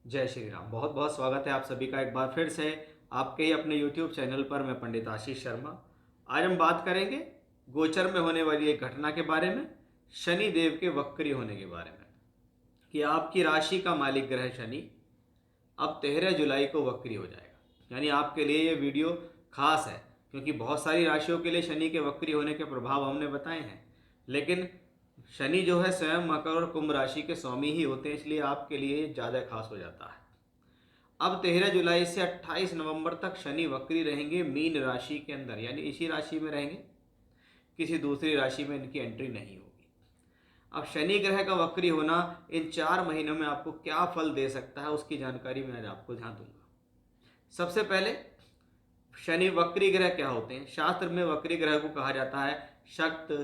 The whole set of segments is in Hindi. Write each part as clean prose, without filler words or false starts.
जय श्री राम। बहुत बहुत स्वागत है आप सभी का एक बार फिर से आपके ही अपने YouTube चैनल पर। मैं पंडित आशीष शर्मा। आज हम बात करेंगे गोचर में होने वाली एक घटना के बारे में, शनि देव के वक्री होने के बारे में, कि आपकी राशि का मालिक ग्रह शनि अब 13 जुलाई को वक्री हो जाएगा। यानी आपके लिए ये वीडियो खास है, क्योंकि बहुत सारी राशियों के लिए शनि के वक्री होने के प्रभाव हमने बताए हैं, लेकिन शनि जो है स्वयं मकर और कुंभ राशि के स्वामी ही होते हैं, इसलिए आपके लिए ये ज़्यादा खास हो जाता है। अब 13 जुलाई से 28 नवंबर तक शनि वक्री रहेंगे मीन राशि के अंदर, यानी इसी राशि में रहेंगे, किसी दूसरी राशि में इनकी एंट्री नहीं होगी। अब शनि ग्रह का वक्री होना इन 4 महीनों में आपको क्या फल दे सकता है, उसकी जानकारी मैं आज आपको यहाँ दूंगा। सबसे पहले, शनि वक्री ग्रह क्या होते हैं? शास्त्र में वक्री ग्रह को कहा जाता है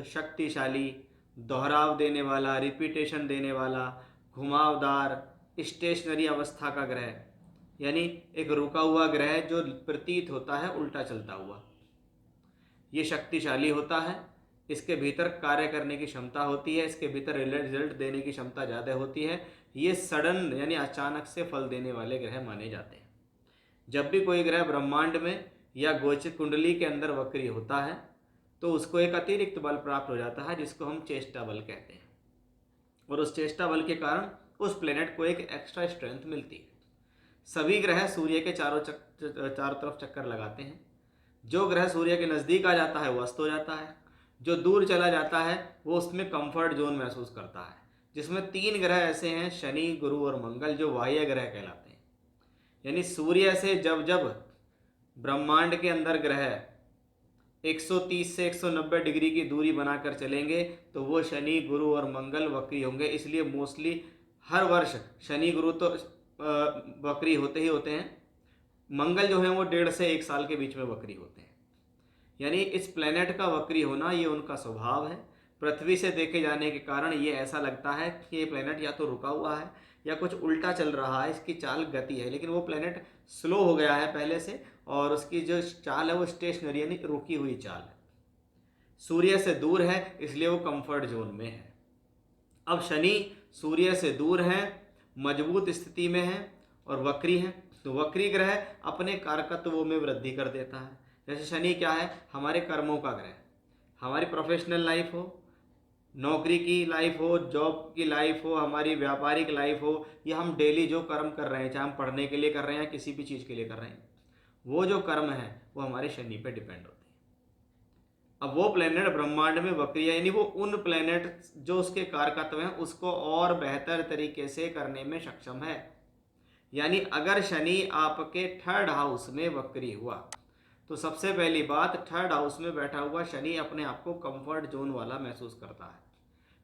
शक्तिशाली, दोहराव देने वाला, रिपीटेशन देने वाला, घुमावदार, स्टेशनरी अवस्था का ग्रह, यानी एक रुका हुआ ग्रह जो प्रतीत होता है उल्टा चलता हुआ। ये शक्तिशाली होता है, इसके भीतर कार्य करने की क्षमता होती है, इसके भीतर रिजल्ट देने की क्षमता ज़्यादा होती है। ये सडन यानी अचानक से फल देने वाले ग्रह माने जाते हैं। जब भी कोई ग्रह ब्रह्मांड में या गोचर कुंडली के अंदर वक्री होता है तो उसको एक अतिरिक्त बल प्राप्त हो जाता है, जिसको हम चेष्टा बल कहते हैं, और उस चेष्टा बल के कारण उस प्लेनेट को एक एक्स्ट्रा स्ट्रेंथ मिलती है। सभी ग्रह सूर्य के चारों तरफ चक्कर लगाते हैं। जो ग्रह सूर्य के नज़दीक आ जाता है वो अस्त हो जाता है, जो दूर चला जाता है वो उसमें कंफर्ट जोन महसूस करता है। जिसमें 3 ग्रह ऐसे हैं, शनि, गुरु और मंगल, जो बाह्य ग्रह कहलाते हैं। यानी सूर्य से जब जब ब्रह्मांड के अंदर ग्रह 130 से 190 डिग्री की दूरी बनाकर चलेंगे तो वो शनि, गुरु और मंगल वक्री होंगे। इसलिए मोस्टली हर वर्ष शनि गुरु तो वक्री होते ही होते हैं। मंगल जो है वो 1.5 से 1 साल के बीच में वक्री होते हैं। यानी इस प्लेनेट का वक्री होना ये उनका स्वभाव है। पृथ्वी से देखे जाने के कारण ये ऐसा लगता है कि ये प्लेनेट या तो रुका हुआ है या कुछ उल्टा चल रहा है, इसकी चाल गति है, लेकिन वो प्लेनेट स्लो हो गया है पहले से, और उसकी जो चाल है वो स्टेशनरी यानी रुकी हुई चाल है। सूर्य से दूर है इसलिए वो कंफर्ट जोन में है। अब शनि सूर्य से दूर है, मजबूत स्थिति में है और वक्री है, तो वक्री ग्रह अपने कारकत्वों में वृद्धि कर देता है। जैसे शनि क्या है? हमारे कर्मों का ग्रह। हमारी प्रोफेशनल लाइफ हो, नौकरी की लाइफ हो, जॉब की लाइफ हो, हमारी व्यापारिक लाइफ हो, या हम डेली जो कर्म कर रहे हैं, चाहे हम पढ़ने के लिए कर रहे हैं या किसी भी चीज़ के लिए कर रहे हैं, वो जो कर्म है वो हमारे शनि पे डिपेंड होते हैं। अब वो प्लेनेट ब्रह्मांड में वक्री है, यानी वो उन प्लेनेट जो उसके कारकत्व हैं उसको और बेहतर तरीके से करने में सक्षम है। यानी अगर शनि आपके 3rd हाउस में वक्री हुआ तो सबसे पहली बात, 3rd हाउस में बैठा हुआ शनि अपने आप को कंफर्ट जोन वाला महसूस करता है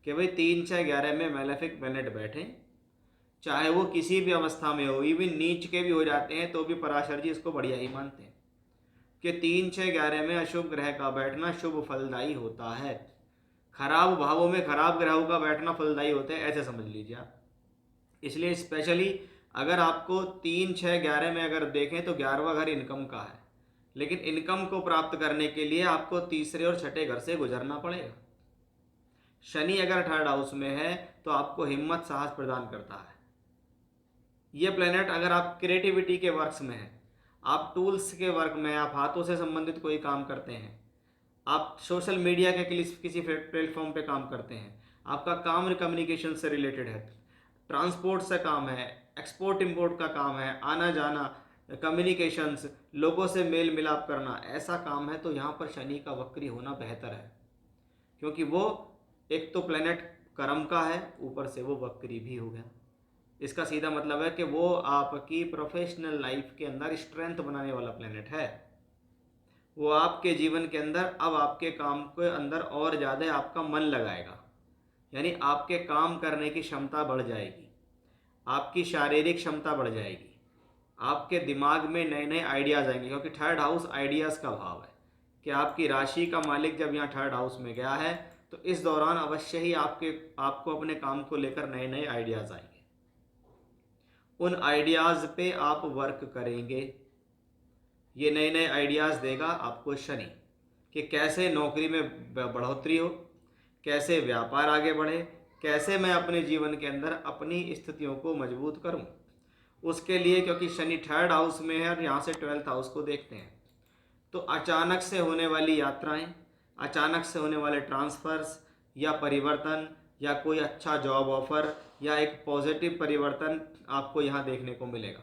कि भाई 3, 6, 11 में मैलेफिक प्लेनेट बैठे, चाहे वो किसी भी अवस्था में हो, इवन नीच के भी हो जाते हैं तो भी पराशर जी इसको बढ़िया ही मानते हैं कि 3, 6, 11 में अशुभ ग्रह का बैठना शुभ फलदायी होता है। खराब भावों में खराब ग्रहों का बैठना फलदायी होता है, ऐसे समझ लीजिए आप। इसलिए स्पेशली अगर आपको 3, 6, 11 में अगर देखें तो 11वां घर इनकम का है, लेकिन इनकम को प्राप्त करने के लिए आपको तीसरे और छठे घर से गुजरना पड़ेगा। शनि अगर 3rd हाउस में है तो आपको हिम्मत साहस प्रदान करता है। ये प्लेनेट अगर आप क्रिएटिविटी के वर्क्स में हैं, आप टूल्स के वर्क में, आप हाथों से संबंधित कोई काम करते हैं, आप सोशल मीडिया के किसी प्लेटफॉर्म पे काम करते हैं, आपका काम कम्युनिकेशन से रिलेटेड है, ट्रांसपोर्ट से काम है, एक्सपोर्ट इंपोर्ट का काम है, आना जाना, कम्युनिकेशंस, लोगों से मेल मिलाप करना, ऐसा काम है, तो यहाँ पर शनि का वक्री होना बेहतर है। क्योंकि वो एक तो प्लेनेट कर्म का है, ऊपर से वो वक्री भी हो गया। इसका सीधा मतलब है कि वो आपकी प्रोफेशनल लाइफ के अंदर स्ट्रेंथ बनाने वाला प्लेनेट है। वो आपके जीवन के अंदर अब आपके काम के अंदर और ज़्यादा आपका मन लगाएगा, यानी आपके काम करने की क्षमता बढ़ जाएगी, आपकी शारीरिक क्षमता बढ़ जाएगी, आपके दिमाग में नए नए आइडियाज़ आएंगे। क्योंकि 3rd हाउस आइडियाज़ का भाव है कि आपकी राशि का मालिक जब यहाँ 3rd हाउस में गया है तो इस दौरान अवश्य ही आपको अपने काम को लेकर नए नए आइडियाज़ आएंगे। उन आइडियाज़ पे आप वर्क करेंगे। ये नए नए आइडियाज़ देगा आपको शनि, कि कैसे नौकरी में बढ़ोतरी हो, कैसे व्यापार आगे बढ़े, कैसे मैं अपने जीवन के अंदर अपनी स्थितियों को मजबूत करूं। उसके लिए, क्योंकि शनि थर्ड हाउस में है और यहाँ से 12th हाउस को देखते हैं, तो अचानक से होने वाली यात्राएं, अचानक से होने वाले ट्रांसफर्स या परिवर्तन, या कोई अच्छा जॉब ऑफर या एक पॉजिटिव परिवर्तन आपको यहाँ देखने को मिलेगा।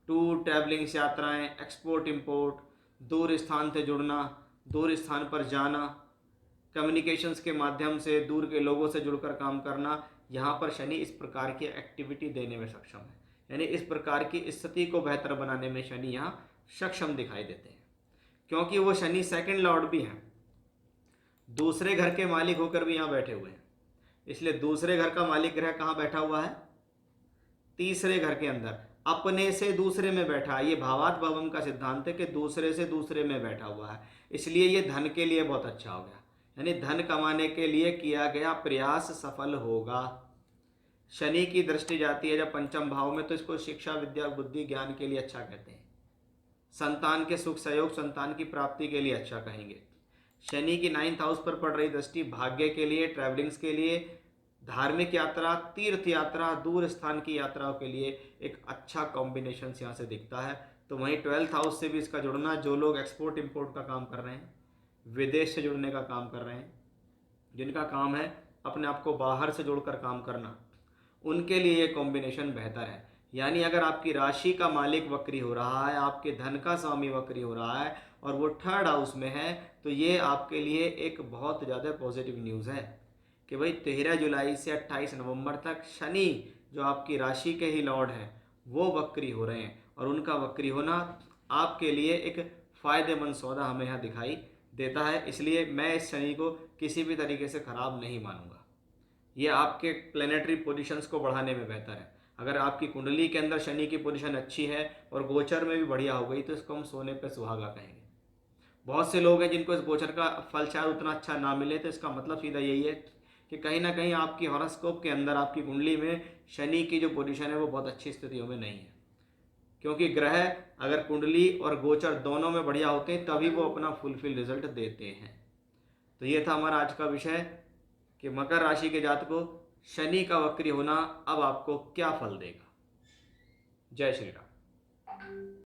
टूर, ट्रैवलिंग्स, यात्राएं, एक्सपोर्ट इंपोर्ट, दूर स्थान से जुड़ना, दूर स्थान पर जाना, कम्युनिकेशंस के माध्यम से दूर के लोगों से जुड़कर काम करना, यहाँ पर शनि इस प्रकार की एक्टिविटी देने में सक्षम है। यानी इस प्रकार की स्थिति को बेहतर बनाने में शनि यहाँ सक्षम दिखाई देते हैं, क्योंकि वो शनि सेकंड लॉर्ड भी हैं, दूसरे घर के मालिक होकर भी यहाँ बैठे हुए हैं। इसलिए दूसरे घर का मालिक ग्रह कहाँ बैठा हुआ है? तीसरे घर के अंदर, अपने से दूसरे में बैठा है। ये भावात भवम का सिद्धांत है कि दूसरे से दूसरे में बैठा हुआ है, इसलिए ये धन के लिए बहुत अच्छा हो गया। यानी धन कमाने के लिए किया गया प्रयास सफल होगा। शनि की दृष्टि जाती है जब पंचम भाव में, तो इसको शिक्षा, विद्या, बुद्धि, ज्ञान के लिए अच्छा कहते हैं। संतान के सुख सहयोग, संतान की प्राप्ति के लिए अच्छा कहेंगे। शनि की 9th हाउस पर पड़ रही दृष्टि भाग्य के लिए, ट्रैवलिंग्स के लिए, धार्मिक यात्रा, तीर्थ यात्रा, दूर स्थान की यात्राओं के लिए एक अच्छा कॉम्बिनेशन यहाँ से दिखता है। तो वहीं 12th हाउस से भी इसका जुड़ना, जो लोग एक्सपोर्ट इंपोर्ट का काम कर रहे हैं, विदेश से जुड़ने का काम कर रहे हैं, जिनका काम है अपने आप को बाहर से जोड़कर काम करना, उनके लिए ये कॉम्बिनेशन बेहतर है। यानी अगर आपकी राशि का मालिक वक्री हो रहा है, आपके धन का स्वामी वक्री हो रहा है और वो थर्ड हाउस में है, तो ये आपके लिए एक बहुत ज़्यादा पॉजिटिव न्यूज़ है कि भाई 13 जुलाई से 28 नवंबर तक शनि, जो आपकी राशि के ही लॉर्ड हैं, वो वक्री हो रहे हैं, और उनका वक्री होना आपके लिए एक फ़ायदेमंद सौदा हमें यहाँ दिखाई देता है। इसलिए मैं इस शनि को किसी भी तरीके से ख़राब नहीं मानूंगा। ये आपके प्लेनेटरी पोजीशंस को बढ़ाने में बेहतर है। अगर आपकी कुंडली के अंदर शनि की पोजीशन अच्छी है और गोचर में भी बढ़िया हो गई, तो इसको हम सोने पे सुहागा कहेंगे। बहुत से लोग हैं जिनको इस गोचर का फल शायद उतना अच्छा ना मिले, तो इसका मतलब सीधा यही है कि कहीं ना कहीं आपकी हॉरोस्कोप के अंदर, आपकी कुंडली में शनि की जो पोजीशन है वो बहुत अच्छी स्थितियों में नहीं है। क्योंकि ग्रह अगर कुंडली और गोचर दोनों में बढ़िया होते हैं, तभी वो अपना फुलफिल रिजल्ट देते हैं। तो ये था हमारा आज का विषय कि मकर राशि के जातकों, शनि का वक्री होना अब आपको क्या फल देगा। जय श्री राम।